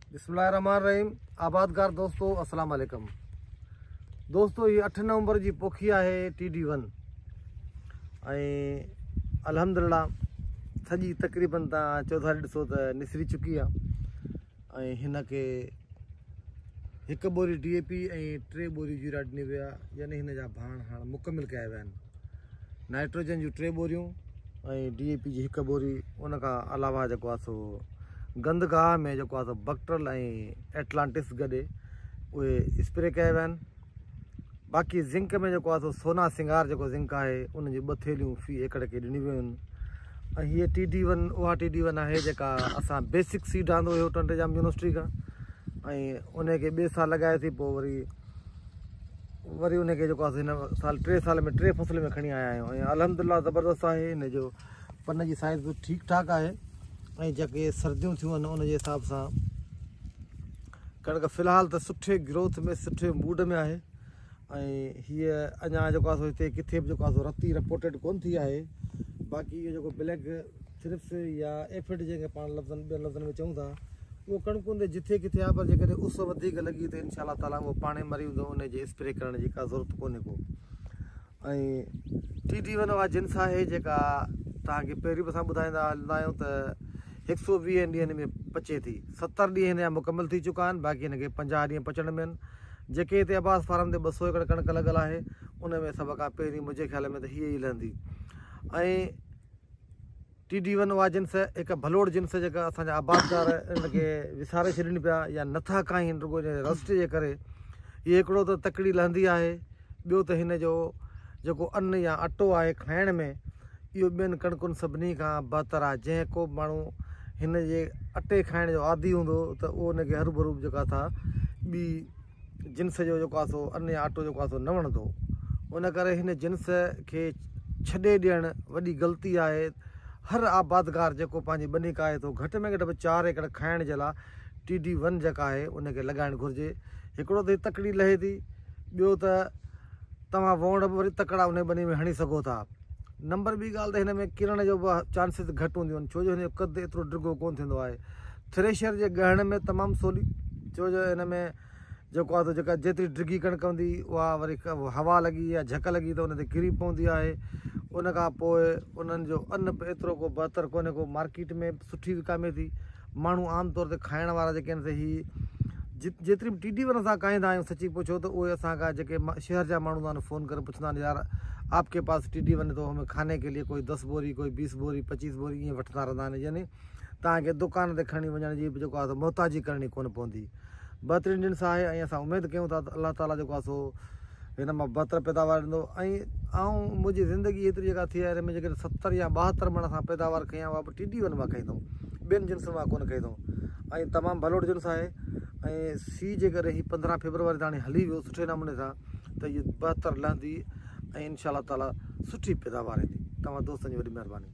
बिस्मिल्लाहिर्रहमानिर्रहीम। आबादगार दोस्तों अस्सलाम वालेकुम। दोस्तों ये 8 नवंबर जी पोखी है TD1 अल्हम्दुलिल्लाह सजी तकरीबन ता चौधारी ॾिसो त निसरी चुकी है। हिन के एक बोरी DAP ऐं 3 बोरी यूरिया ॾिनी विया, यानी हिन जा भाण हाँ मुकम्मल कया विया आहिनि। नाइट्रोजन जूं 3 बोरियूं ऐं DAP जी 1 बोरी, उन खां अलावा जेको आहे सो गंदगाह में जो आहे बक्ट्रल ऐं एटलांटिस गॾे उहे स्प्रे कया विया आहिनि। बाक़ी ज़िंक में जो आहे सो सोना सिंगार जेको ज़िंक आहे उन जी 2 थैलियूं फी एकड़ खे ॾिनी वियूं आहिनि। ऐं हीअ TD1 उहा TD1 आहे जेका असां बेसिक सीड आंदो हुयो टंडेजाम यूनिवर्सिटी खां, ऐं उनखे 2 साल लॻाए थी, पोइ वरी उनखे जेको आहे हिन साल 3 साल में 3 फसल में खणी आया आहियूं। ऐं अल्हम्दुलिल्लाह ज़बरदस्त आहे, हिन जो पन जी साइज़ बि ठीकु ठाकु आहे। ऐं जेके सर्दियूं थियूं आहिनि उन जे हिसाब सां कणिक फ़िलहाल त सुठे ग्रोथ में सुठे मूड में आहे। ऐं हीअ अञा जेको आहे सो हिते किथे बि जेको आहे सो रती रिपोर्टेड कोन थी आहे। बाक़ी इहो जेको ब्लैक थ्रिप्स या एफिड जंहिंखे पाण ॿियनि लफ़्ज़नि में चऊं था, उहो कणिकुनि ते जिथे किथे आहे, पर जेकॾहिं उस वधीक लॻी त इंशाअल्लाह ताला उहो पाणे मरी वेंदो, उनजे स्प्रे करण जी का ज़रूरत कोन्हे को। ऐं TD1 उहा जिन्स आहे जेका तव्हांखे पहिरीं बि असां ॿुधाईंदा हलंदा आहियूं त 120 ॾींहंनि में पचे थी। 70 ॾींहं हिन जा मुकमल थी चुका आहिनि, बाक़ी हिनखे 50 ॾींहं पचण में आहिनि। जेके हिते अब्बास फार्म ते 200 एकड़ कणिक लॻल आहे, उन में सभ खां पहिरीं मुंहिंजे ख़्याल में त हीअ ई लहंदी। ऐं TD1 उहा जिन्स हिकु भलोड़ जिन्स जेका असांजा आबादगार इनखे विसारे छॾनि पिया या नथा खाइनि, रुगो रस्ट जे करे। हीअ हिकिड़ो त तकड़ी लहंदी आहे, ॿियो त हिन जो जेको अन्न या अटो आहे खाइण में, इहो ॿियनि कणिकुनि सभिनी खां बहितर आहे। जंहिं को बि माण्हू हिन जे अटे खाइण जो आदी हूंदो त उहो उनखे हरू जेका था ॿी जिन्स जो जेको आहे सो अन्न या अटो जेको आहे सो न वणंदो। उन करे हिन जिन्स खे छॾे ॾियणु वॾी ग़लती आहे। हर आबादगार जेको पंहिंजी ॿनी काए थो, घटि में घटि बि 4 एकड़ खाइण जे लाइ TD1 जेका आहे उनखे लॻाइणु घुरिजे। हिकिड़ो त तकड़ी लहे थी, ॿियो त तव्हां वोण बि वरी तकड़ा उन ॿनी में हणी सघो था। नंबर ॿी ॻाल्हि त हिन में किरण जो बि चांसिस घटि हूंदियूं आहिनि, छो जो हिन जो कदु एतिरो डिघो कोन थींदो आहे। थ्रेशर जे ॻहण में तमामु सवली, छो जो हिन में जेको आहे जेका जेतिरी डिघी कणिक हूंदी उहा वरी हवा लॻी या झक लॻी त उन ते किरी पवंदी आहे। उन खां पोइ उन्हनि जो अन्न बि एतिरो को बहितर कोन्हे को, मार्केट में सुठी विकामे थी। माण्हू आम तौर ते खाइण वारा जेके आहिनि, हीअ जेतिरी बि TD1 असां खाईंदा आहियूं, सची पुछो त उहे असांखां जेके शहर जा माण्हू आहिनि फ़ोन करे पुछंदा आहिनि, यार आपके पास TD1 तो हमें खाने के लिए कोई 10 बोरी, कोई 20 बोरी, 25 बोरी ईअं वठंदा रहंदा आहिनि। यानी तव्हांखे दुकान ते खणी वञण जी जेको आहे मोहताजी करणी कोन पवंदी। बहितरीनु जिन्स आहे ऐं असां उमेदु कयूं था त अलाह ताला जेको आहे सो हिन मां बहितर पैदावार ॾींदो। ऐं मुंहिंजी ज़िंदगी एतिरी जेका थी आहे, हिन में जेकॾहिं 70 या 72 मण असां पैदावार कई आहे, उहा बि TD1 मां कई अथऊं, ॿियनि जिन्स मां कोन कई अथऊं। ऐं तमामु भलोड़ जिन्स आहे। ऐं सी जे करे हीअ 15 फेब्रुआरी ताणी हली वियो सुठे नमूने सां, त हीअ बहितर लहंदी ऐं इंशाअल्लाह ताला सुठी पैदावार ईंदी। तव्हां दोस्तनि जी वॾी महिरबानी।